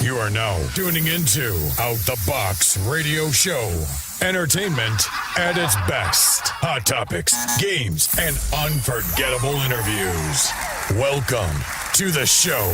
You are now tuning into Out the Box Radio Show. Entertainment at its best. Hot topics, games, and unforgettable interviews. Welcome to the show.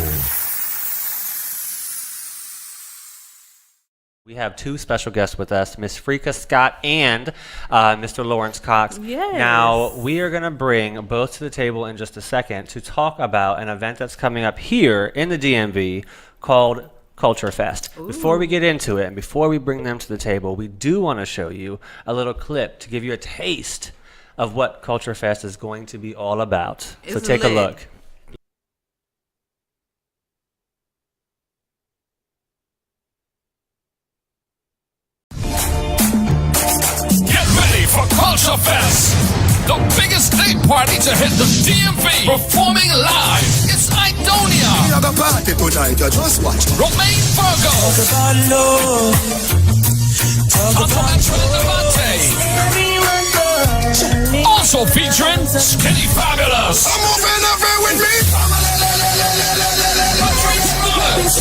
We have two special guests with us, Miss Freka Scott and Mr. Lawrence Cox. Yes. Now, we are going to bring both to the table in just a second to talk about an event that's coming up here in the DMV called CultureFest. Ooh. Before we get into it and before we bring them to the table, we do want to show you a little clip to give you a taste of what CultureFest is going to be all about. So take a look. For CultureFest, the biggest day party to hit the DMV. Performing live, it's Idonia. We have a party tonight, you just watch. Romaine Virgo. Antoine Trinidad. Also featuring Skinny Fabulous. I'm moving over with me. Patrice Brothers.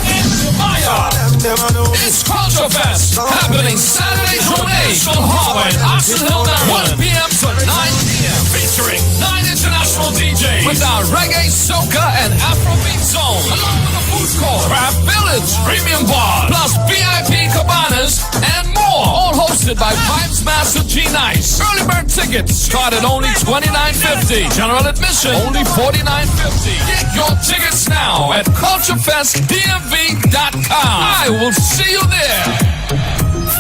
And Jemaya. It's CultureFest, happening Saturday, June 8th on Harvard, Oxon Hill, Maryland, 1 p.m. to 9 p.m. Featuring 9 international DJs with our reggae, soca, and Afrobeat zone, along with a food court, Craft Village, premium bar, plus VIP cabanas, and more. All hosted by Pipes Master G Nice. Early bird tickets start at only $29.50. General admission only $49.50. Get your tickets now at CultureFestDMV.com. I will see you there.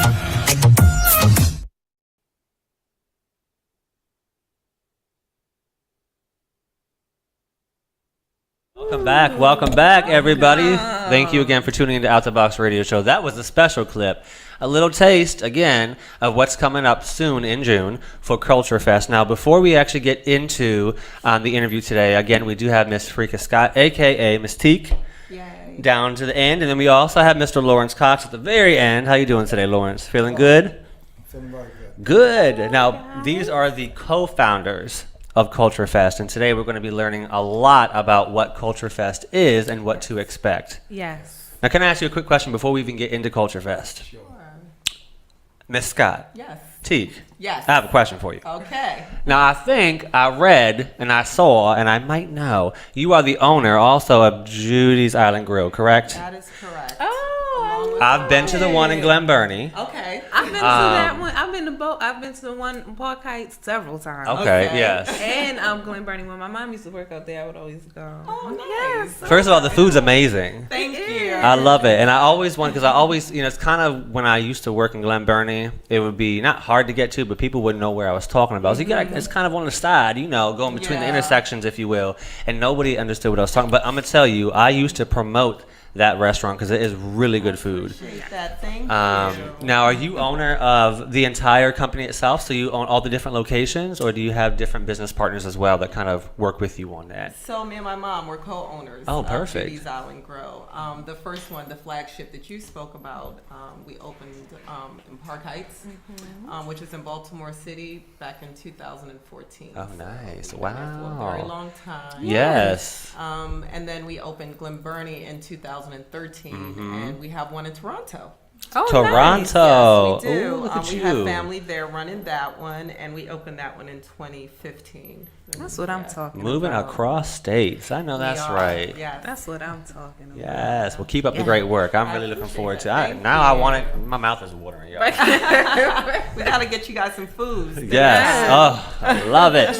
Welcome back, everybody. Thank you again for tuning into Out the Box Radio Show. That was a special clip, a little taste, again, of what's coming up soon in June for CultureFest. Now, before we actually get into the interview today, again, we do have Miss Freka Scott, a.k.a. Miss Teak, down to the end, and then we also have Mr. Lawrence Cox at the very end. How you doing today, Lawrence? Feeling good? Feeling very good. Good. Now, these are the co-founders of CultureFest, and today we're going to be learning a lot about what CultureFest is and what to expect. Yes. Now, can I ask you a quick question before we even get into CultureFest? Sure. Miss Scott. Yes. Teak. Yes. I have a question for you. Okay. Now, I think I read and I saw, and I might know, you are the owner also of Judy's Island Grill, correct? That is correct. Oh, I've been to the one in Glen Burnie. Okay. I've been to that one. I've been to both. I've been to the one in Park Heights several times. Okay, Okay. yes. And Glen Burnie, when my mom used to work out there, I would always go. Oh, nice. Yes. First of all, the food's amazing. Thank you. I love it. And I always want, because I always, it's kind of when I used to work in Glen Burnie, it would be not hard to get to, but people wouldn't know where I was talking about. So you got, it's kind of on the side, going between the Yeah. intersections, if you will. And nobody understood what I was talking about. But I'm going to tell you, I used to promote that restaurant because it is really good food. Appreciate that. Thank you. Now, are you owner of the entire company itself? So you own all the different locations, or do you have different business partners as well that kind of work with you on that? So me and my mom were co-owners Oh, of perfect. Judy's Island Grill. The first one, the flagship that you spoke about, we opened in Park Heights, which is in Baltimore City back in 2014. Oh, nice. So we've been there for a very Wow. long time. Yes. And then we opened Glen Burnie in 2013, and we have one in Toronto. Oh, Toronto. Yes, we do. Ooh, look at we you. have family there running that one, and we opened that one in 2015. That's what I'm talking Moving about. across states. I know that's right. Yeah, That's what I'm talking about. Yes. Well, keep up the great work. I'm really looking forward to it. Thank Now I you. want it. My mouth is watering, y'all. we gotta get you guys some food. Yes. Oh, I love it.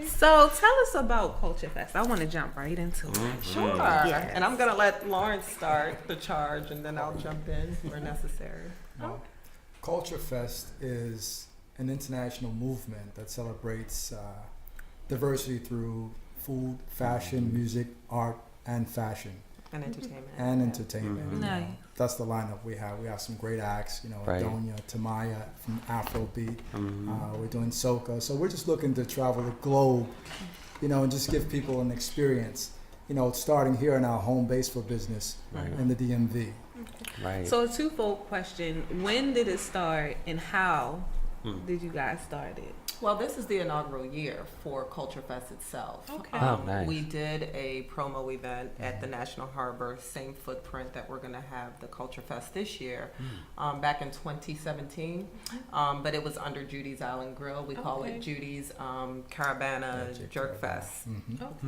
So tell us about CultureFest. I want to jump right into it. Sure. Yes. And I'm gonna let Lawrence start the charge, and then I'll jump in where necessary. Well, CultureFest is an international movement that celebrates diversity through food, fashion, music, art, and fashion. And entertainment. And entertainment. Mm-hmm. Nice. That's the lineup we have. We have some great acts, Right. Adonia, Tamaya from Afrobeat. Mm-hmm. We're doing soca. So we're just looking to travel the globe, and just give people an experience, starting here in our home base for business in the DMV. Right. So a twofold question. When did it start and how did you guys start it? Well, this is the inaugural year for CultureFest itself. Okay. Oh, nice. We did a promo event at the National Harbor, same footprint that we're going to have the CultureFest this year, back in 2017. But it was under Judy's Island Grill. We call it Judy's Caravana Jerk Fest.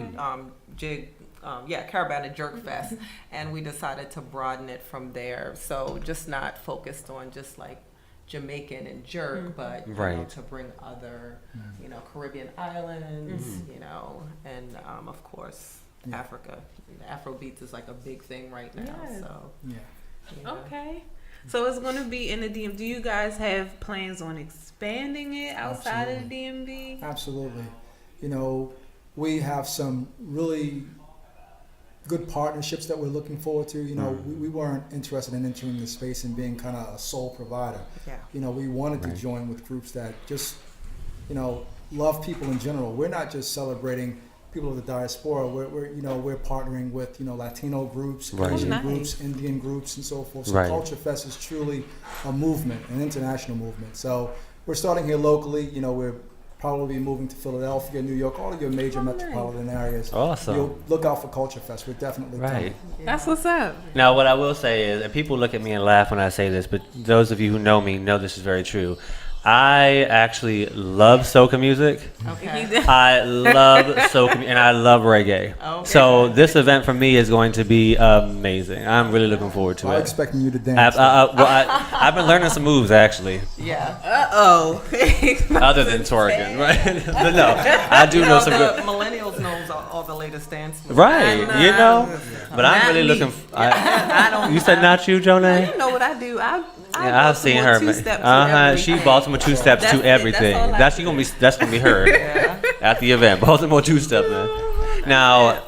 Okay. Caravana Jerk Fest. And we decided to broaden it from there. So just not focused on just like Jamaican and jerk, but you know, to bring other, you know, Caribbean islands, you know, and of course Africa. Afrobeats is like a big thing right now. Yes. So Yeah. you know. Okay. So it's going to be in the DMV. Do you guys have plans on expanding it outside of the DMV? Absolutely. You know, we have some really good partnerships that we're looking forward to. You know, we weren't interested in entering the space and being kind of a sole provider. Yeah. You know, we wanted to join with groups that just, you know, love people in general. We're not just celebrating people of the diaspora. We're partnering with, you know, Latino groups, Asian groups, Indian groups, and so forth. So CultureFest is truly a movement, an international movement. So we're starting here locally. You know, we're probably moving to Philadelphia, New York, all of your major metropolitan areas. Awesome. You'll look out for CultureFest. We're definitely coming. That's what's up. Now, what I will say is, and people look at me and laugh when I say this, but those of you who know me know this is very true. I actually love soca music. Okay. I love soca and I love reggae. Okay. So this event for me is going to be amazing. I'm really looking forward to I'm it. expecting you to dance. I've been learning some moves actually, Yeah. other than twerking, right? But no, I do know some good. Millennials knows all the latest dance moves. Right, you know. But I'm really looking. I don't. You said not you, Jonah? You know what I do? I've seen her. She Baltimore two steps to everything. That's gonna be her at the event. Baltimore two step, man. Now,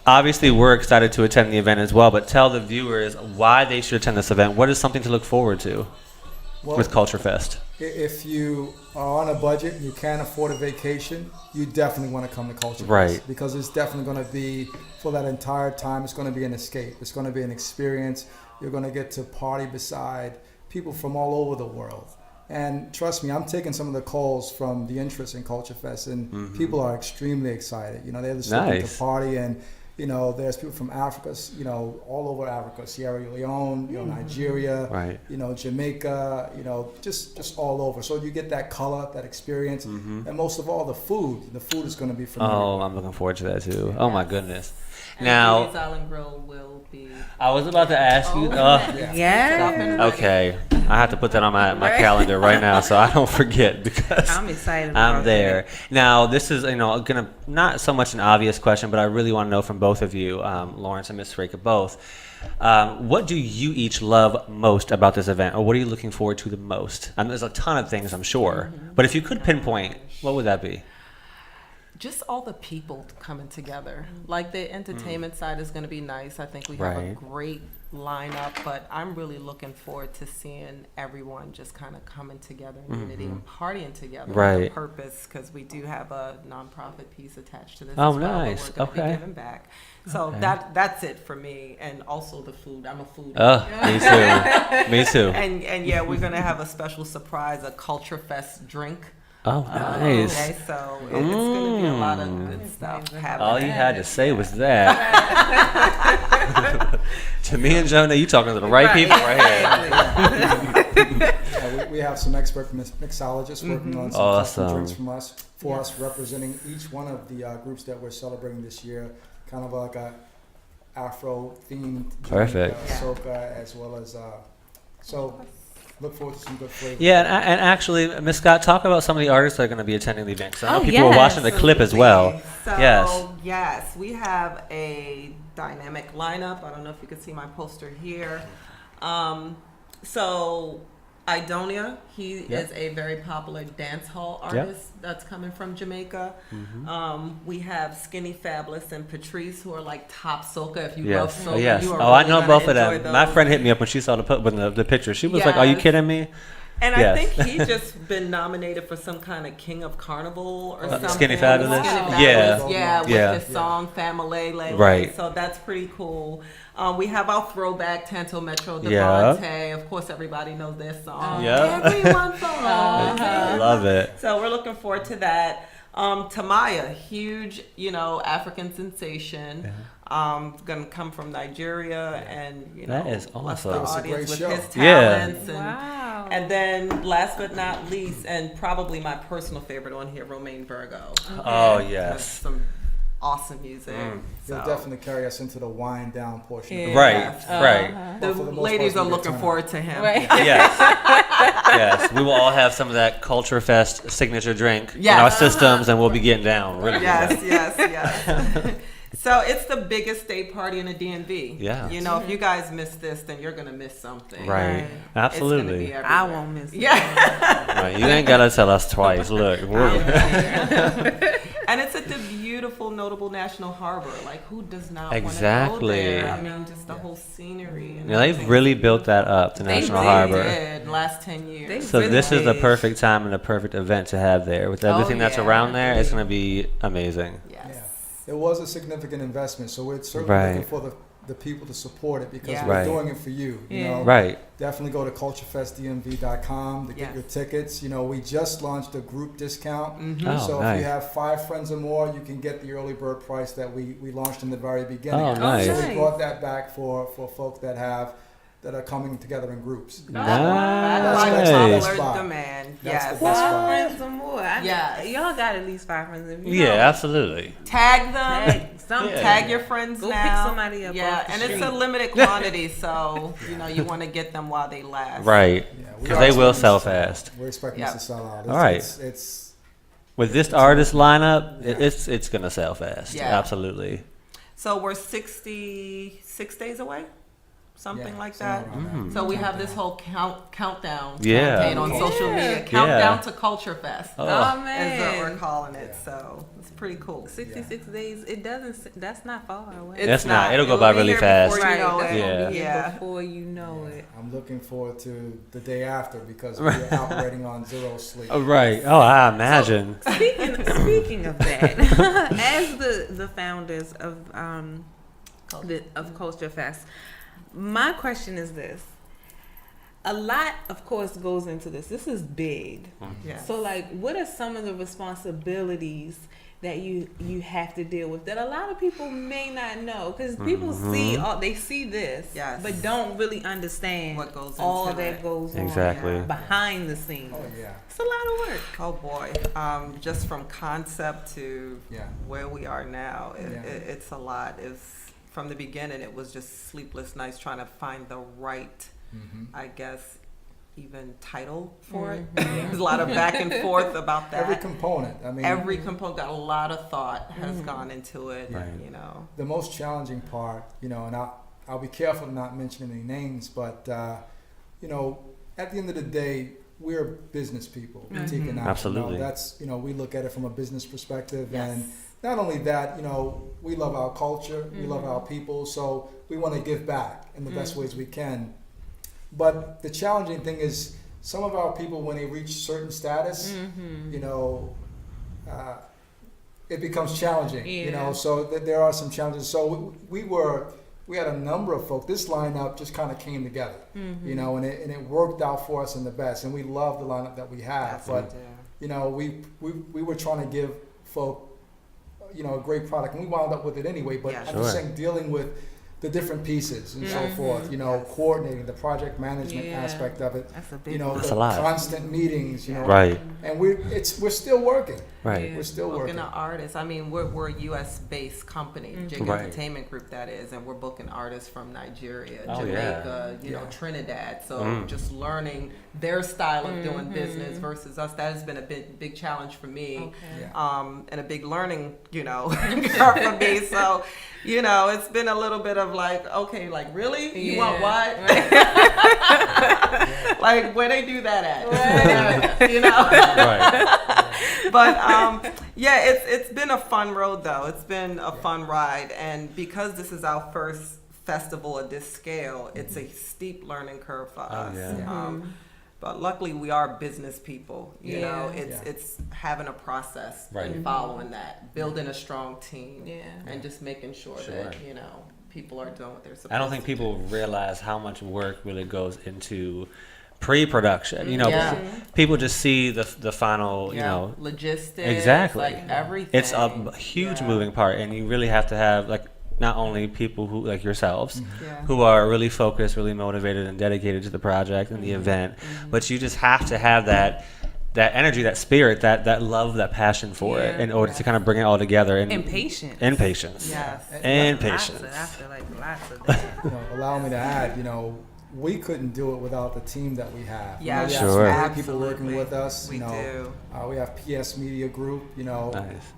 obviously, we're excited to attend the event as well. But tell the viewers why they should attend this event. What is something to look forward to with CultureFest? If you are on a budget and you can't afford a vacation, you definitely want to come to CultureFest. Right. Because it's definitely going to be, for that entire time, it's going to be an escape. It's going to be an experience. You're going to get to party beside people from all over the world. And trust me, I'm taking some of the calls from the interest in CultureFest, and people are extremely excited. You know, they're just looking to party, and you know, there's people from Africa, you know, all over Africa, Sierra Leone, you know, Nigeria, you know, Jamaica, you know, just all over. So you get that color, that experience, and most of all, the food. The food is going to be phenomenal. Oh, I'm looking forward to that too. Oh my goodness. And Now, Judy's Island Grill will be. I was about to ask you. Yeah. Okay, I have to put that on my calendar right now so I don't forget because I'm excited. I'm there. Now, this is gonna not so much an obvious question, but I really want to know from both of you, Lawrence and Miss Freka, both. What do you each love most about this event, or what are you looking forward to the most? There's a ton of things, I'm sure, but if you could pinpoint, what would that be? Just all the people coming together. Like the entertainment side is going to be nice. I think we have a great lineup, but I'm really looking forward to seeing everyone just kind of coming together in unity and partying together with a purpose, because we do have a nonprofit piece attached to this as well. Nice. We're going to be giving back. So that's it for me, and also the food. I'm a foodie. Me too. Me too. And yeah, we're going to have a special surprise, a CultureFest drink. Oh, nice. Okay, so it's going to be a lot of good stuff happening. All you had to say was that. To me and Jonah, you talking to the right people right here. We have some expert mixologists working on some custom drinks for us, representing each one of the groups that we're celebrating this year. Kind of like a Afro-themed drink, soca, as well as so. Look forward to some good flavor. Yeah, and actually, Miss Scott, talk about some of the artists that are going to be attending the event. Because I know people are watching the clip as well. So, yes, we have a dynamic lineup. I don't know if you can see my poster here. So, Idonia, he is a very popular dance hall artist that's coming from Jamaica. We have Skinny Fabulous and Patrice, who are like top soca. If you love soca, you are I know really both of them. those. My friend hit me up when she saw the picture. She was like, "Are you kidding me?" And Yes. I think he just been nominated for some kind of King of Carnival or something. Skinny Fabulous? Skinny Yeah. Fabulous, yeah, with Yeah. his song Family. Right. So that's pretty cool. We have our throwback Tanto Metro Yeah. Devante. Of course, everybody knows this song. Yeah. Everyone falls. Love it. So we're looking forward to that. Tamaya, huge, African sensation. Gonna come from Nigeria, and That is bless awesome. the It was a audience great with show. his Yeah. talents. Wow. And then, last but not least, and probably my personal favorite on here, Romaine Virgo. Oh, Has yes. some awesome music. He'll definitely carry us into the wind down portion. Yeah. Right, Yes. right. The For the most ladies part, are it's a good looking time. forward to him. Right. Yes. Yes. We will all have some of that CultureFest signature drink in Yes. our systems, and we'll be getting down. Really. Yes, yes. So it's the biggest day party in the DMV. Yeah. If you guys miss this, then you're gonna miss something. Right. Right. Absolutely. It's gonna be I everywhere. won't miss it. Yeah. Right. You ain't gotta tell us twice. Look, And it's at the beautiful, notable National Harbor. Like, who does not want to go Exactly. there? I mean, just the whole scenery. And yeah, they've everything. really built that up, the National did. Harbor. Did last 10 years. They So really this is the did. perfect time and the perfect event to have there. With everything that's yeah. around there, it's gonna be amazing. Yes. Yeah. It was a significant investment, so we're certainly Right. looking for the people to support it because Yeah. we're Right. doing it for you. You Yeah. know, Right. definitely go to culturefestdmv.com to get Yes. your tickets. We just launched a group discount. Oh, So if nice. you have 5 friends or more, you can get the early bird price that we launched in the very beginning. Oh, nice. So Nice. we brought that back for folk that are coming together in groups. That's by Nice. popular Spot. demand. That's Yes. the best spot. 5 friends or more. Yes. Y'all got at least 5 friends. If you Yeah, don't, absolutely. Tag them. Tag something. Yeah. Tag your friends Go pick now. somebody up Yeah, off the and it's a street. limited quantity, so you want to get them while they last. Right. Yeah, we Because are they will expecting sell this to fast. We're expecting Yep. this to sell out. All right. It's With this artist lineup, it's gonna sell fast. Yeah. Absolutely. So we're 66 days away, something yeah, like somewhere that. around So we have this whole countdown Yeah. campaign on social media. Yeah. Countdown to CultureFest. Oh. Oh, Is what man. we're calling it. So it's pretty cool. 66 days. It doesn't. That's not far away. That's not. It'll go by be really here fast. before you right. know That's it. gonna be here Yeah. before you know it. I'm looking forward to the day after because we're operating on zero sleep. Oh, right. Oh, I imagine. Speaking of that, as the founders of Culture Fest, my question is this: a lot, of course, goes into this. This is big. Yeah. So, like, what are some of the responsibilities that you have to deal with that a lot of people may not know? Because people see this, Yes. but don't really understand What goes all into that it. goes Exactly. on behind the scenes. Oh yeah. It's a lot of work. Oh boy, just from concept to Yeah. where we are now, Yeah. it's a lot. From the beginning, it was just sleepless nights trying to find the right, I guess, even title for it. There's a lot of back and forth about that. Every component. I mean, Every component, got a lot of thought has gone into it. Right. the most challenging part, and I'll be careful to not mention any names, but at the end of the day, we're business people. Tika and I. Absolutely. That's we look at it from a business perspective, Yes. and not only that, we love our culture, we love our people, so we want to give back in the best ways we can. But the challenging thing is some of our people, when they reach certain status, it becomes challenging. Yeah. So there are some challenges. So we had a number of folks. This lineup just kind of came together, and it worked out for us in the best. And we love the lineup that we have. Yes, But we do. we were trying to give folk a great product, and we wound up with it anyway. But Yeah. I'm just Sure. saying, dealing with the different pieces and so forth, coordinating the project management Yeah. aspect of it, That's a big That's the a lot. constant meetings, Right. and we're still working. Right. We're still Booking working. an artist. I mean, we're a U.S. based company, Jig Right. Entertainment Group, that is, and we're booking artists from Nigeria, Oh, Jamaica, Yeah. Trinidad. So just learning their style of doing business versus us, that has been a big challenge for me. Okay. Yeah. And a big learning, curve for me. So, it's been a little bit of like, okay, like really, you want what? Like where they do that at? Right. But it's been a fun road though. It's been a fun ride, and because this is our first festival of this scale, it's a steep learning curve for us. yeah. But luckily, we are business people. You know, it's having a process and following that, building a strong team, and just making sure that people are doing what they're supposed to. I don't think people realize how much work really goes into pre-production. People just see the final, logistics, exactly. like everything. It's a huge moving part, and you really have to have like not only people who like yourselves who are really focused, really motivated, and dedicated to the project and the event, but you just have to have that energy, that spirit, that love, that passion for it in order to kind of bring it all together. And patience. And patience. Yes. And patience. I feel like lots of that. Allow me to add, we couldn't do it without the team that we have. Yeah, we sure. have so many people working with us. We do. We have PS Media Group. Nice.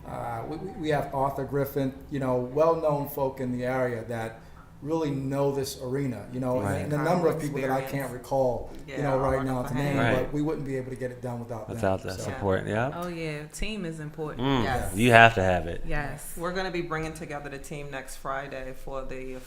We have Arthur Griffin. Well-known folk in the area that really know this arena. And a number of people that I can't recall. Right now to name, but we wouldn't be able to get it done without that support. Yeah. Oh yeah, team is important. Yes. You have to have it. Yes. We're going to be bringing together the team next Friday for the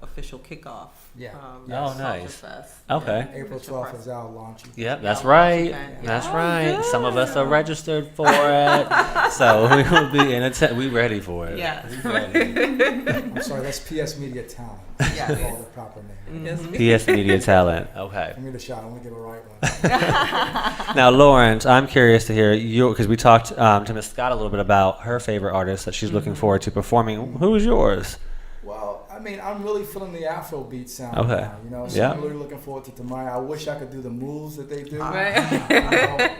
official kickoff. Nice. CultureFest. Okay. April 12th is our launch. Yep, that's right. That's right. Some of us are registered for it, so we will be in we ready for it. Yeah. We ready. I'm sorry, that's PS Media Talent. Yes. All the proper name. PS Media Talent. Okay. Give me the shot. I want to give a right one. Now, Lawrence, I'm curious to hear you because we talked to Miss Scott a little bit about her favorite artist that she's looking forward to performing. Who's yours? Well, I'm really feeling the Afrobeat sound Okay. now, so I'm really looking forward to tomorrow. I wish I could do the moves that they do. Right.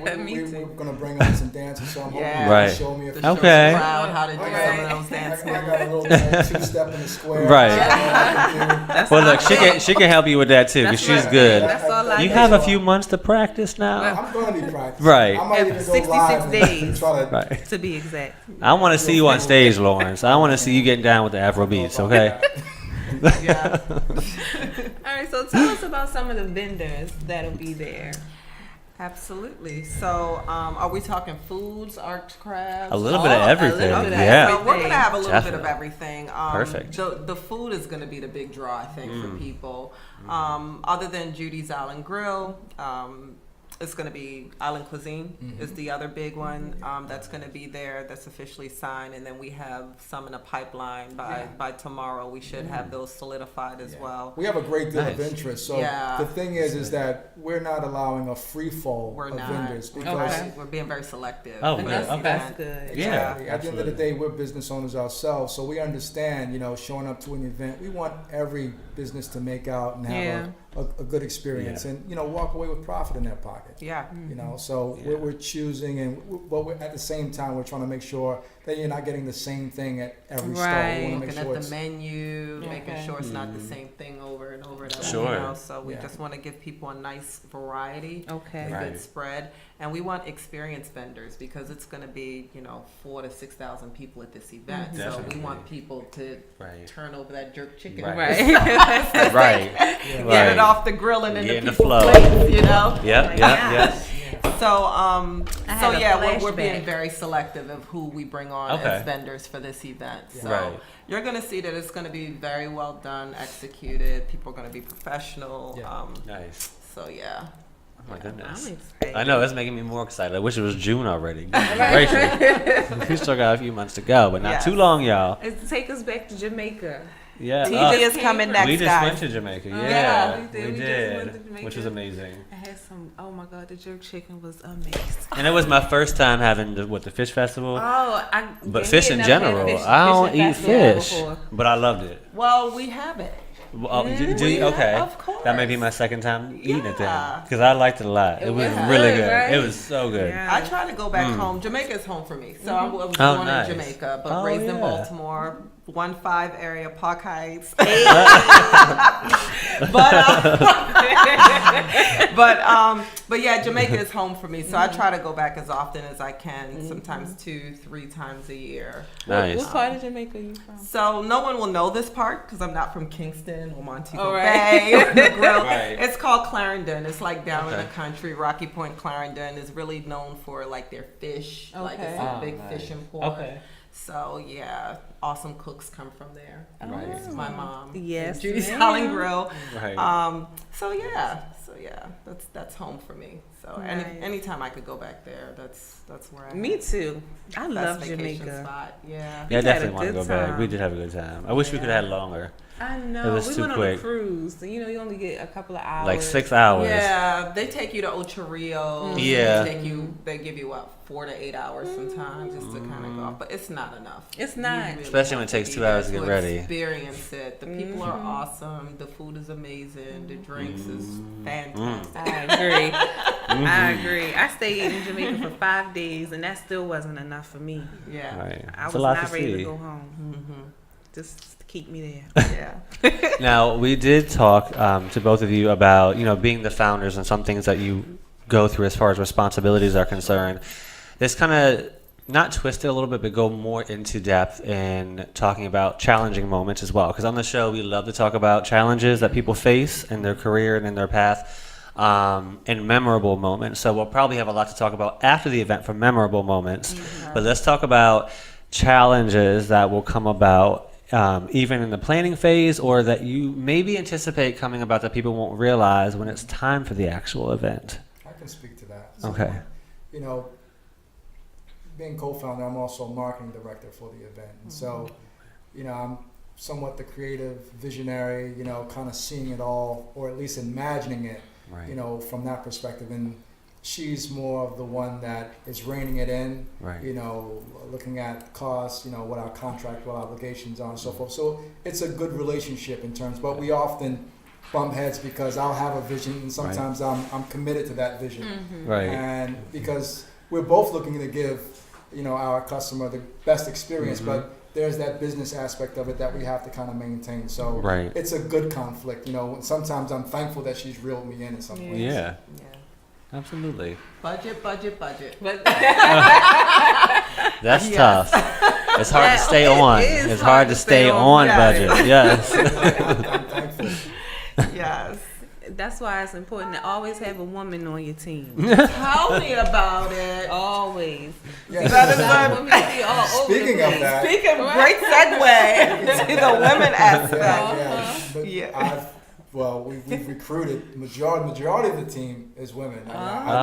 We're going to bring on some dancers, so I'm hoping you Right. can show me To a show Okay. the crowd how to do some of those I dance got moves. a little two-step in the square. Right. That's Well, look, she can help you with that too because she's good. That's all I You do. have a few months to practice now. I'm going to be practicing. Right. I might even go 66 live and days. try to. Right. To be exact. I want to see you on stage, Lawrence. I want to see you getting down with the Afro beats. Okay. Yeah. All right, so tell us about some of the vendors that'll be there. Absolutely. So, are we talking foods, arts, crafts? A little bit of everything. little bit of Yeah. So we're gonna have a little bit of Definitely. everything. Perfect. The food is gonna be the big draw, I think, for people. Other than Judy's Island Grill, it's going to be Island Cuisine is the other big one that's going to be there. That's officially signed, and then we have some in the pipeline. By tomorrow, we should have those solidified as well. We have a great deal of Nice. interest. So Yeah. the thing is that we're not allowing a free fall We're of not. vendors because We're being very selective. Oh, in good. this Okay. That's event. good. Yeah. Exactly. At the end of the day, we're business owners ourselves, so we understand, showing up to an event, we want every business to make out and have a good experience and, walk away with profit in their pocket. Yeah. So we're choosing, but at the same time, we're trying to make sure that you're not getting the same thing at every store. We want to make Looking sure at the menu, making sure it's not the same thing over and over and over. Sure. So we just want to give people a nice variety, Okay. a Right. good spread, and we want experienced vendors because it's going to be 4,000 to 6,000 people at this event. So Definitely. we want people to turn over that jerk chicken, Right. Right. get it off the grill and Get into in the people's flow. plates, Yep. So, had a we're flashback. being very selective of who we bring on Okay. as vendors for this event. So Right. you're going to see that it's going to be very well done, executed. People are going to be professional. Nice. So yeah. Oh my goodness. I'm excited. I know, it's making me more excited. I wish it was June already. Goodness gracious. We still got a few months to go, but not Yes. too long, y'all. Take us back to Jamaica. Yeah. TJ is coming next, we just guys. went to Jamaica. Yeah, Yeah, we we did. We just did, went to Jamaica. which was amazing. I had some. Oh my God, the jerk chicken was amazing. And it was my first time having the fish festival. Oh, But fish in general, I don't eat fish, but I loved it. Well, we have it. Well, do you? Okay, of course. that may be my second time eating it then, Yeah. because I liked it a lot. It was was really good, good. right? It was so good. Yeah. I try to go back home. Jamaica is home for me. So I was Oh, born nice. in Jamaica, but Oh, raised in yeah. Baltimore, 1-5 area, Park Heights. but yeah, Jamaica is home for me. So I try to go back as often as I can, sometimes 2-3 times a year. Nice. What part of Jamaica are you from? So no one will know this part because I'm not from Kingston or Montego Oh, right. Bay or the Grill. Right. It's called Clarendon. It's like down in Okay. the country. Rocky Point, Clarendon is really known for like their fish. Like it's Okay. a big nice. fishing port. Okay. So yeah, awesome cooks come from there. Right. It's my mom. Yes, Judy's ma'am. Holland Grill. Right. So yeah, that's home for me. So Nice. anytime I could go back there, that's where I Me too. I best love vacation Jamaica. spot. Yeah. Yeah, I had a definitely want to good go back. time. We did have a good time. I wish we could have had longer. I It know. was We too went on quick. a cruise. So, you only get a couple of hours. Like 6 hours. Yeah, they take you to Ocho Rios. Yeah. They give you 4 to 8 hours sometimes just to kind of go off, but it's not enough. It's You not. really Especially when have it takes be 2 hours to there get ready. Experience it. The people are awesome. The food is amazing. The drinks is fantastic. I agree. I agree. I stayed in Jamaica for 5 days, and that still wasn't enough for me. Yeah. Right. I It's was a lot not to ready see. to go home. Just to keep me there. Yeah. Now, we did talk to both of you about, being the founders and some things that you go through as far as responsibilities are concerned. This kind of not twist it a little bit, but go more into depth in talking about challenging moments as well. Because on the show, we love to talk about challenges that people face in their career and in their path, and memorable moments. So we'll probably have a lot to talk about after the event for memorable moments. But let's talk about challenges that will come about even in the planning phase, or that you maybe anticipate coming about that people won't realize when it's time for the actual event. I can speak to that. So, Okay. Being co-founder, I'm also marketing director for the event. And so, I'm somewhat the creative visionary, kind of seeing it all, or at least imagining it, Right. From that perspective. And she's more of the one that is reining it in, Right. looking at costs, what our contractual obligations are and so forth. So it's a good relationship in terms, but we often bump heads because I'll have a vision and sometimes I'm committed to that vision. Right. And because we're both looking to give, our customer the best experience, but there's that business aspect of it that we have to kind of maintain. So Right. it's a good conflict. Sometimes I'm thankful that she's reeled me in some ways. Yeah. Yeah. Absolutely. Budget. But That's Yes. tough. It's hard to stay on. It is It's hard to stay on yes. budget. Yes. I'm thankful. Yes. that's why it's important to always have a woman on your team. Tell me about it. Always. Yes. That is Women be all over the Speaking of place. that, Speaking, great segue to the women aspect. But Yeah. we've recruited majority of the team is women. I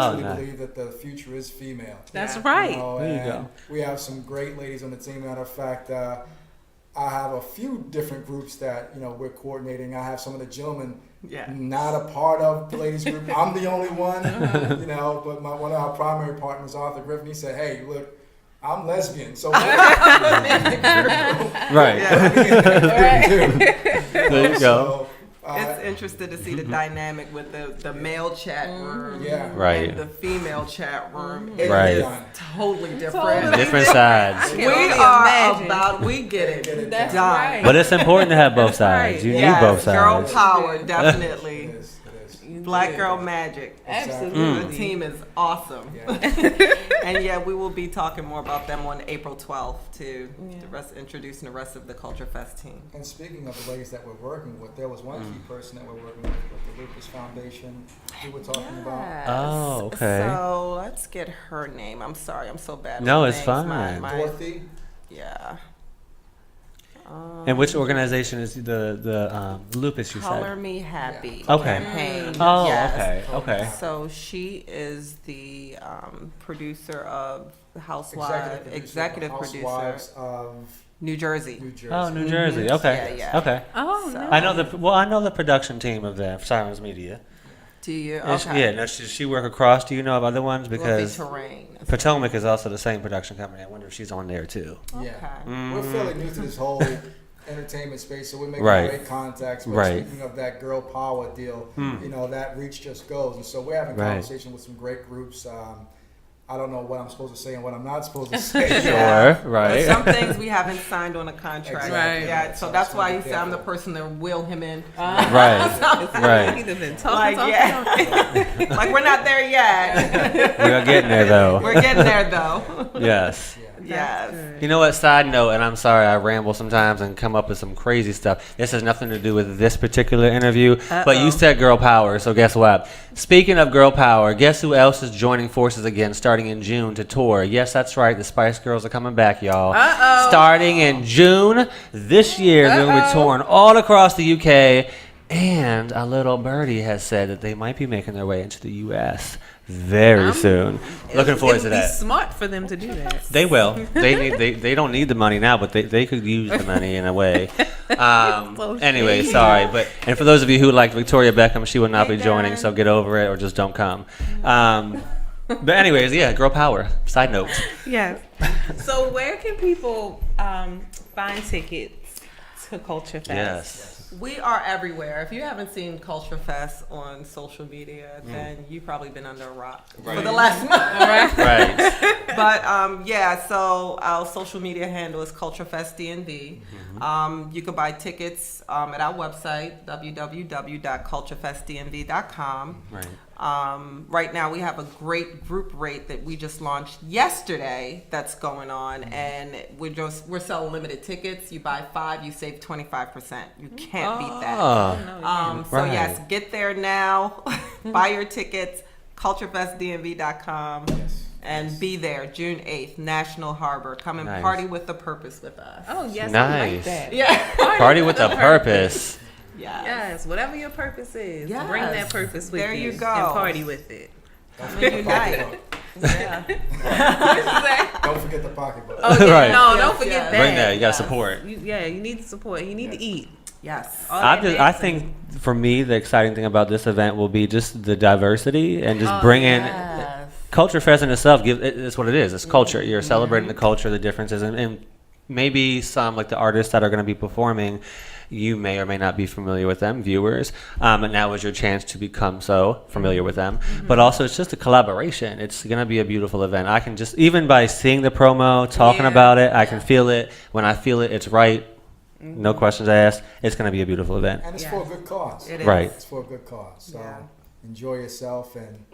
truly nice. believe that the future is female. That's Yeah. right. There you And go. we have some great ladies on the team. Matter of fact, I have a few different groups that we're coordinating. I have some of the gentlemen Yeah. not a part of the ladies group. I'm the only one, but one of our primary partners, Arthur Griffin, he said, "Hey, look, I'm lesbian, so Right. There you go. So, It's interesting to see the dynamic with the male chat room yeah, Right. and the female chat room. It Right. is totally different. Different sides. I We can only are imagine. about, we get it That's done. right. But it's important to have both sides. You need Yes, both girl sides. power, it definitely. is. Black girl magic. Absolutely. The team is awesome. Yeah. And yeah, we will be talking more about them on April 12th to introducing the rest of the CultureFest team. And speaking of the ladies that we're working with, there was one key person that we're working with the Lupus Foundation. We were talking about Oh, okay. So let's get her name. I'm sorry, I'm so bad. No, with it's names. fine. Dorothy. Yeah. And which organization is the lupus you Color said? Me Happy Okay. campaign. Oh, Yes. okay. So she is the producer of Housewives, executive producer, Housewives of New Jersey. New Jersey. Oh, New Jersey. Okay. Yeah, yeah. Okay. Oh, So- no. I know the production team of the Sirens Media. Do you? And Okay. yeah, now, does she work across? Do you know of other ones? Because Terrain. Potomac is also the same production company. I wonder if she's on there too. Yeah. Okay. We're fairly new to this whole entertainment space, so we're making Right. great contacts. But Right. speaking of that girl power deal, that reach just goes. And so we're having Right. conversation with some great groups. I don't know what I'm supposed to say and what I'm not supposed to say. Sure, But right. some things we haven't signed on a contract. Exactly. Yeah. So that's why he said I'm the person to wheel him in. Right. Right. He's been talking, Like we're not there yet. We are getting there though. We're getting there though. Yes. Yes. good. You know what? Side note, and I'm sorry I ramble sometimes and come up with some crazy stuff. This has nothing to do with this particular interview, but you said girl power, so guess what? Speaking of girl power, guess who else is joining forces again starting in June to tour? Yes, that's right. The Spice Girls are coming back, y'all. Starting in June this year, they're going to be touring all across the UK, and a little birdie has said that they might be making their way into the U.S. very soon. Looking forward to It would be that. smart for them to do that. They will. They don't need the money now, but they could use the money in a way. Anyway, sorry, and for those of you who like Victoria Beckham, she will not be joining, so get over it or just don't come. But anyways, yeah, girl power. Side note. Yes. So where can people find tickets to Culture Fest? Yes. We are everywhere. If you haven't seen Culture Fest on social media, then you've probably been under a rock for the last month. Right. But yeah, so our social media handle is CultureFest DMV. You can buy tickets at our website, www.culturefestdmv.com. Right. Right now we have a great group rate that we just launched yesterday that's going on, and we're selling limited tickets. You buy 5, you save 25%. You can't beat that. So Right. yes, get there now. Buy your tickets, culturefestdmv.com. And be there June 8th, National Harbor. Come and Nice. party with the purpose with us. Oh yes, I Nice. like that. Yeah. Party with a purpose. Yes, whatever your purpose is, Yes. bring that purpose with There you go. and party with it. Unite. Yeah. Don't forget the pocketbook. Oh yeah, Right. no, Yes, don't forget yes. that. Bring that. You got to support. You need to support. You need to eat. Yes. All that I dancing. think for me, the exciting thing about this event will be just the diversity and just bringing Culture Fest in itself. It's what it is. It's culture. You're celebrating the culture, the differences, and maybe some like the artists that are going to be performing. You may or may not be familiar with them, viewers, and now is your chance to become so familiar with them. But also, it's just a collaboration. It's going to be a beautiful event. I can just, even by seeing the promo, talking about it, I can feel it. When I feel it, it's right. No questions asked. It's going to be a beautiful event. And it's for a good cause. It is. Right. It's for a good cause. So Yeah. enjoy yourself and,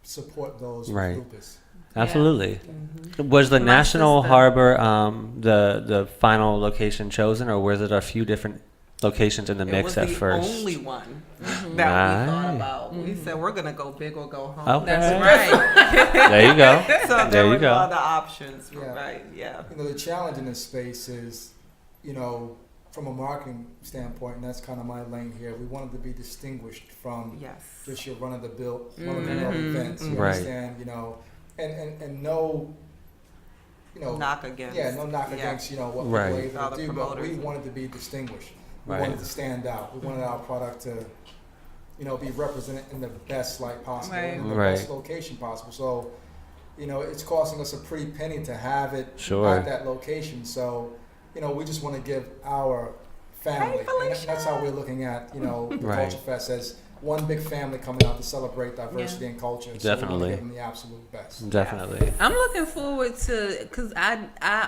support those Right. with lupus. Absolutely. Was the My National sister- Harbor the final location chosen, or was it a few different locations in the It mix was at the first? only one that we thought Nice. about. We said we're gonna go big or go home. Okay. That's right. There you go. So There there you were go. no other options. Yeah. Right? Yeah. The challenge in this space is, from a marketing standpoint, and that's kind of my lane here, we wanted to be distinguished from Yes. just your run-of-the-mill events. You Right. understand, and no, Knock against. yeah, no knock Yeah. against, what Right. we're able Other to do, but we promoters. wanted to be distinguished. We Right. wanted to stand out. We wanted our product to, be represented in the best light possible, Right. in the Right. best location possible. So, it's costing us a pretty penny to have it Sure. at that location. So, we just want to give our family, and that's how we're looking at, the Right. Culture Fest as one big family coming out to celebrate diversity and culture. So we Definitely. want to give them the absolute best. Definitely. I'm looking forward to, because I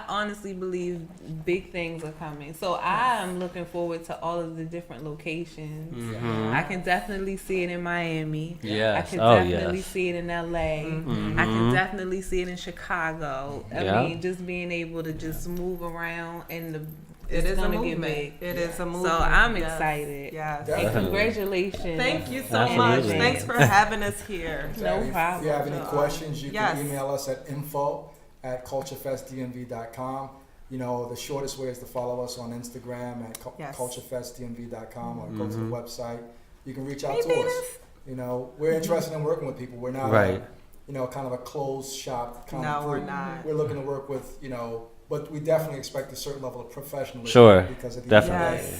honestly believe big things are coming. So I'm looking forward to all of the different locations. I can definitely see it in Miami. Yes. I can Oh, definitely yes. see it in LA. I can definitely see it in Chicago. I Yeah. mean, just being able to just move around and It is a gonna get movement. big. It is a movement. So I'm Yes. excited. Yes. And Definitely. congratulations. Thank you so Absolutely. much. Thanks for having us here. No If problem. you have any questions, you Yes. can email us at info@culturefestdmv.com. The shortest way is to follow us on Instagram at Yes. culturefestdmv.com or go to the website. You can reach out Hey, to Venus. us. We're interested in working with people. We're not, Right. kind of a closed shop kind No, of we're group. not. We're looking to work with, but we definitely expect a certain level of professionalism. Sure. Because at the Definitely. end of the day,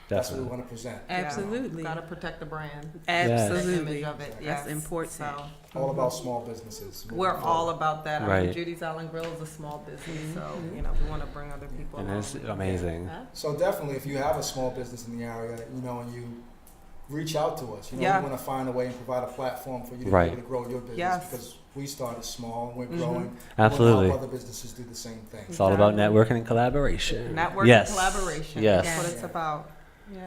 that's what we Definitely. want to present. Absolutely. Got to protect the brand. Mm-hmm. The Absolutely. image of it. That's Yes. important. So All about small businesses. moving we're forward. all about that. I Right. mean, Judy's Island Grill is a small business, so we want to bring other people And along. it's amazing. So definitely, if you have a small business in the area, and you reach out to us. Yeah. We want to find a way and provide a platform for you to Right. be able to grow your business Yes. because we started small and we're growing. Absolutely. We want to help other businesses do the same thing. It's all about networking and collaboration. Network Yes. and collaboration. Yes. That's what it's about.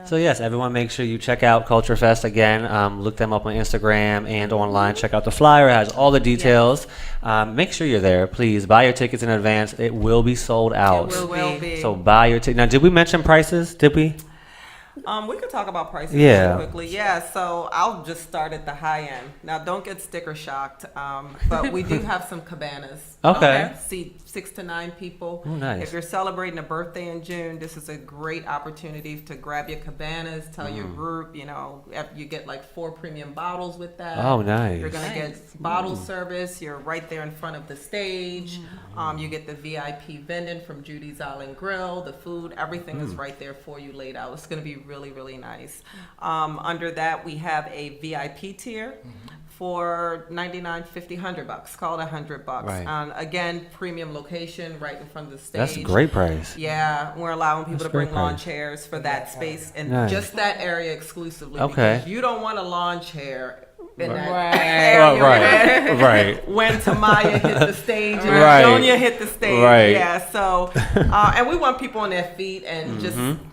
So yes, everyone make sure you check out Culture Fest again. Look them up on Instagram and online. Check out the flyer. It has all the details. Make sure you're there. Please buy your tickets in advance. It will be sold out. It will be. So buy your ticket. Now, did we mention prices? Did we? We could talk about prices Yeah. really quickly. Yeah, so I'll just start at the high end. Now, don't get sticker shocked, but we do have some cabanas. Okay. Seat 6 to 9 people. Oh, nice. If you're celebrating a birthday in June, this is a great opportunity to grab your cabanas, tell your group, you get like 4 premium bottles with that. Oh, nice. You're going to get bottle service. You're right there in front of the stage. You get the VIP vending from Judy's Island Grill. The food, everything is right there for you laid out. It's going to be really, really nice. Under that, we have a VIP tier for $99, $50, $100. Call it $100. Right. Again, premium location right in front of the stage. That's a great price. Yeah, we're allowing people That's to bring great lawn price. chairs for that space and Nice. just that area exclusively. Okay. Because you don't want a lawn chair in that Right. area Right. when Tamaya hit the stage and Right. Sonia hit the stage. Right. Yeah, so and we want people on their feet and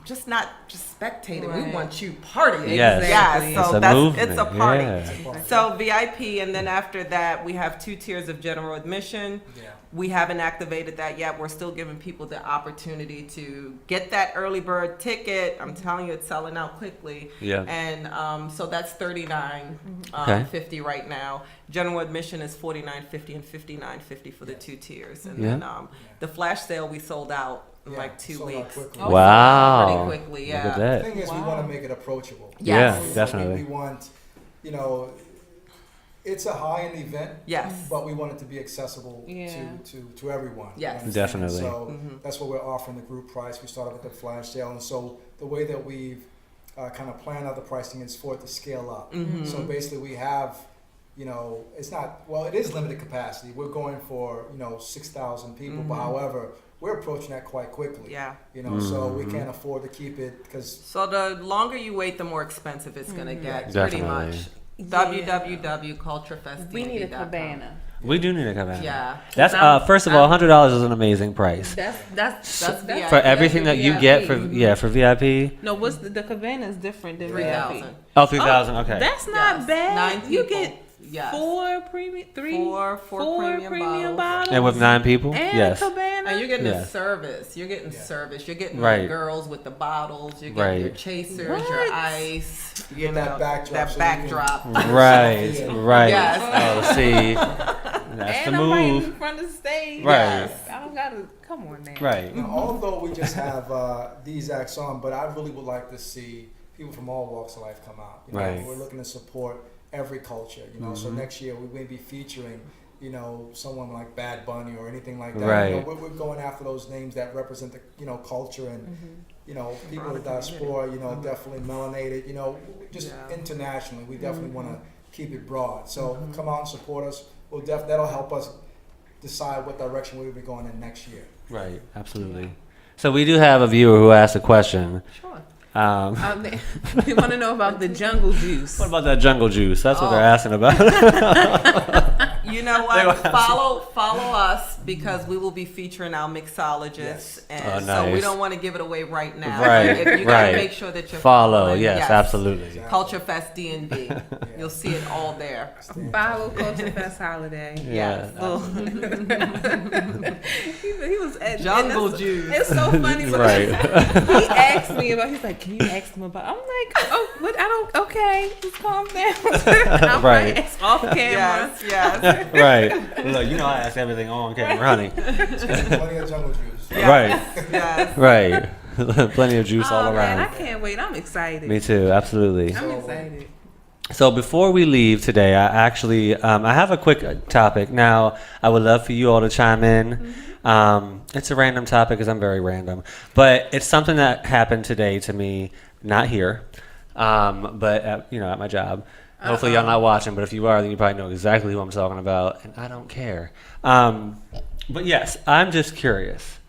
just not just spectating. We Right. want you partying. Yes. Yeah, It's so a it's movement, a party. yeah. So VIP, and then after that we have 2 tiers of general admission. Yeah. We haven't activated that yet. We're still giving people the opportunity to get that early bird ticket. I'm telling you, it's selling out quickly. Yeah. And so that's $39.50 Okay. right now. General admission is $49.50 and $59.50 for the 2 tiers. And Yeah. then the flash sale we sold out in Yeah, like 2 sold out weeks. quickly. Wow. Pretty quickly, Look at yeah. The that. thing is, we want to make it approachable. Yes. Yeah, definitely. We want, it's a high-end event. Yes. But we want it to be accessible Yeah. to everyone. you Yes. understand? Definitely. So that's what we're offering the group price. We started with the flash sale, and so the way that we've kind of planned out the pricing is for it to scale up. So basically, we have, it's not, well, it is limited capacity. We're going for 6,000 people, but however, we're approaching that quite quickly. Yeah. So we can't afford to keep it because So the longer you wait, the more expensive it's going to get, Definitely. pretty much. www.culturefestdmv.com. We need a cabana. We do need a cabana. Yeah. That's first of all, $100 is an amazing price That's VIP. for everything that you get for VIP. No, what's the cabana is different than 3,000. VIP. Oh, 3,000. Okay. That's not Yes. bad. 9 You people. get Yes. 4 premium, 3, Four premium bottles. And with 9 people, and yes. a cabana. And you're getting Yeah. the service. You're getting service. You're getting Right. the girls with the bottles. You're getting your Right. chasers, your What? ice. You Get that know, backdrop That so you backdrop. Right, right. Yes. Oh, see, that's and the I'm right in move. front of the stage. Right. Yes. I don't gotta. Come on now. Right. Now, although we just have these acts on, but I really would like to see people from all walks of life come out. Right. We're looking to support every culture. So next year we may be featuring, someone like Bad Bunny or anything like that. Right. We're going after those names that represent the, culture and, people with diaspora. Definitely melanated. Just internationally, we definitely want to keep it broad. So come out and support us. That'll help us decide what direction we'll be going in next year. Right. Absolutely. So we do have a viewer who asked a question. Sure. They want to know about the jungle juice. What about that jungle juice? That's what they're asking about. You know what? Follow us because we will be featuring our mixologists, and Oh, so we nice. don't want to give it away right now. Right, If you right. gotta make sure that you're Follow. following. Yes, absolutely. CultureFest DMV. You'll see it all there. Follow Culture Fest Holiday. Yeah. He was at Jungle and juice. It's so funny. But Right. he asked me about. He's like, "Can you ask him about?" I'm like, "Oh, but I don't. Okay, just calm down." I'm Right. It's off camera. Yes, yes. Right. Look, I ask everything on camera, honey. Plenty of jungle juice. Right. Yes. Right. Plenty of juice all Oh man, I around. can't wait. I'm excited. Me too. Absolutely. I'm excited. So before we leave today, I actually I have a quick topic. Now, I would love for you all to chime in. It's a random topic because I'm very random, but it's something that happened today to me, not here, but at my job. Hopefully y'all not watching, but if you are, then you probably know exactly who I'm talking about, and I don't care. But yes, I'm just curious.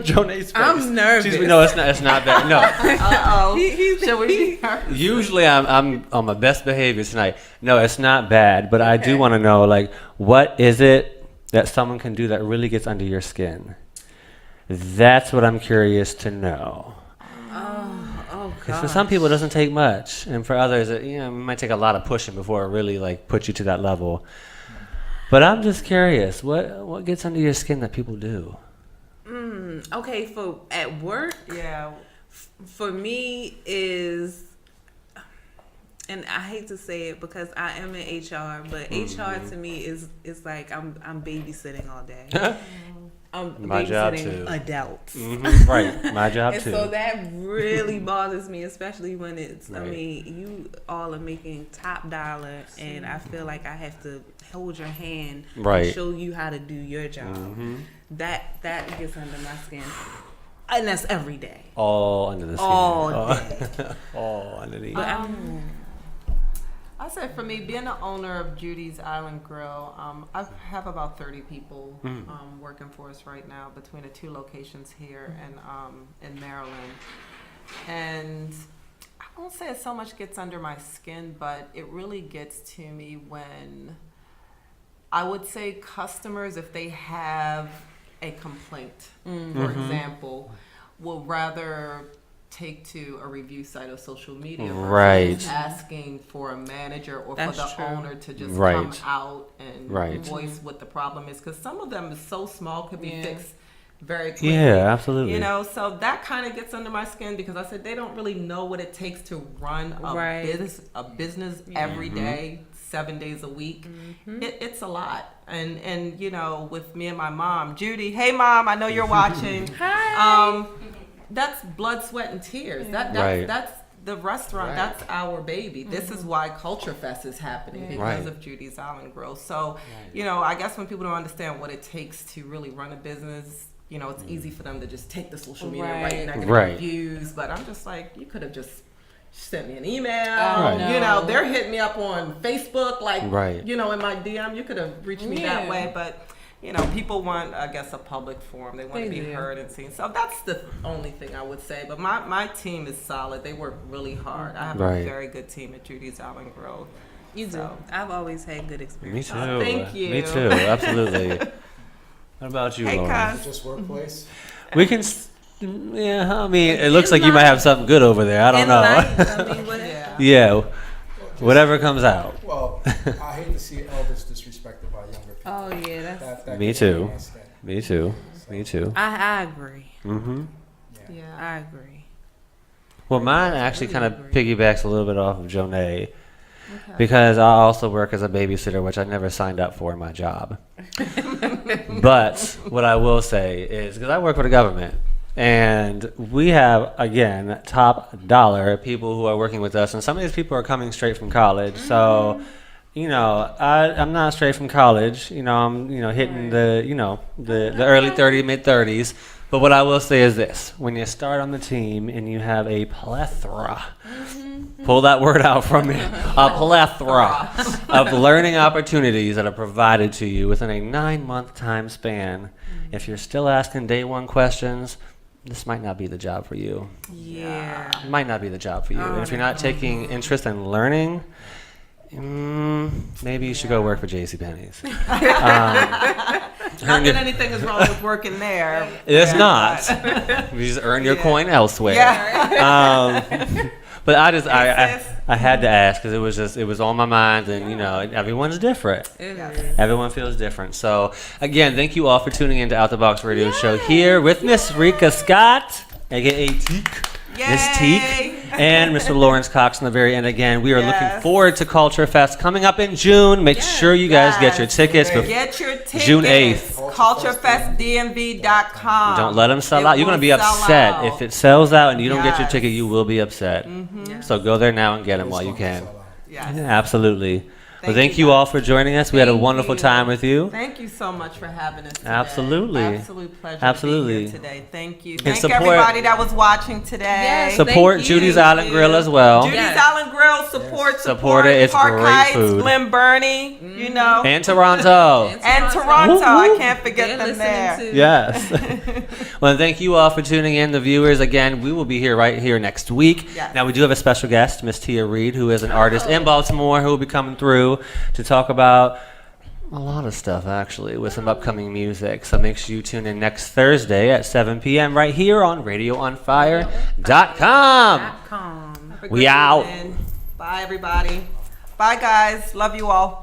Jonay's face. I'm nervous. No, it's not bad. No. Uh-oh. Shall we be Usually I'm on my best behavior tonight. No, it's not bad, but I do want to know, what is it that someone can do that really gets under your skin? That's what I'm curious to know. Because for some people, it doesn't take much, and for others, it might take a lot of pushing before it really like puts you to that level. But I'm just curious, what gets under your skin that people do? Okay, for at work, for me is, and I hate to say it because I am in HR, but HR to me is like I'm babysitting all day. I'm My job babysitting too. adults. Right, my job And too. so that really bothers me, especially when it's, I Right. mean, you all are making top dollar, and I feel like I have to hold your hand Right. and show you how to do your job. That gets under my skin. And that's every day. All under the skin. All day. All underneath. But I say for me, being the owner of Judy's Island Grill, I have about 30 people working for us right now between the 2 locations here and in Maryland. And I won't say it so much gets under my skin, but it really gets to me when I would say customers, if they have a complaint, for example, will rather take to a review site or social media versus asking for a manager or That's for the true. owner to just Right. come out and Right. voice what the problem is, because some of them is so small, could be fixed very quickly. Yeah, absolutely. You know, so that kind of gets under my skin because I said they don't really know what it takes to run a business every day, 7 days a week. It's a lot. And you know, with me and my mom, Judy, hey mom, I know you're watching. Hi. That's blood, sweat, and tears. Right. That's the restaurant. That's our baby. This is why CultureFest is happening because of Judy's Island Grill. So, you know, I guess when people don't understand what it takes to really run a business, you know, it's easy for them to just take the social media and write negative reviews. But I'm just like, you could have just sent me an email. You know, they're hitting me up on Facebook, like, you know, in my DM. You could have reached me that way, but. You know, people want, I guess, a public forum. They want to be heard and seen. So that's the only thing I would say. But my team is solid. They work really hard. I have a very good team at Judy's Island Grill. You do. I've always had good experience. Me too. Thank you. Me too. Absolutely. What about you, Hey, Lauren? cuz. Just workplace. We can. Yeah, I mean, it looks like you might have something good over there. I don't know. I mean, Yeah. Whatever comes out. Well, I hate to see elders disrespected by younger people. Oh yeah, that's. That Me gets too. under my skin. Me too. Me too. I agree. Yeah. I agree. Well, mine actually kind of piggybacks a little bit off of Jonay. Because I also work as a babysitter, which I never signed up for in my job. But what I will say is, because I work for the government, and we have, again, top dollar people who are working with us, and some of these people are coming straight from college. So, you know, I'm not straight from college. You know, I'm, you know, hitting the, you know, the early 30s, mid 30s. But what I will say is this: when you start on the team and you have a plethora, pull that word out from me, a plethora of learning opportunities that are provided to you within a 9-month time span, if you're still asking day one questions, this might not be the job for you. Yeah. It might not be the job for you. And if you're not taking interest in learning, maybe you should go work for JCPenney's. Not that anything is wrong with working there. It's not. You just earn your coin elsewhere. But I had to ask because it was on my mind, and you know, everyone's different. Everyone feels different. So again, thank you all for tuning in to Out the Box Radio Show here with Miss Freka Scott, aka Teak. Miss Teak, and Mr. Lawrence Cox in the very end. Again, we are looking forward to CultureFest coming up in June. Make sure you guys get your tickets. Get your tickets. June 8th. CultureFestDMV.com. Don't let them sell out. You're going to be upset. If it sells out and you don't get your ticket, you will be upset. So go there now and get them while you can. Yes. Yeah, absolutely. Well, thank you all for joining us. We had a wonderful time with you. Thank you so much for having us today. Absolutely. Absolute pleasure Absolutely. to be here today. Thank you. And Thank support- everybody that was watching today. Yes. Support Thank you. Judy's Island Grill as well. Judy's Island Grill, support it. It's Park great Heights, food. Glen Burnie, you know. And Toronto. And Toronto. I Woo-hoo. can't forget them there. Yes. Well, thank you all for tuning in, the viewers. Again, we will be here right here next week. Yes. Now, we do have a special guest, Miss Tia Reed, who is an artist in Baltimore, who will be coming through to talk about a lot of stuff, actually, with some upcoming music. So make sure you tune in next Thursday at 7 p.m. right here on RadioOnFire.com. We out. Bye, everybody. Bye, guys. Love you all.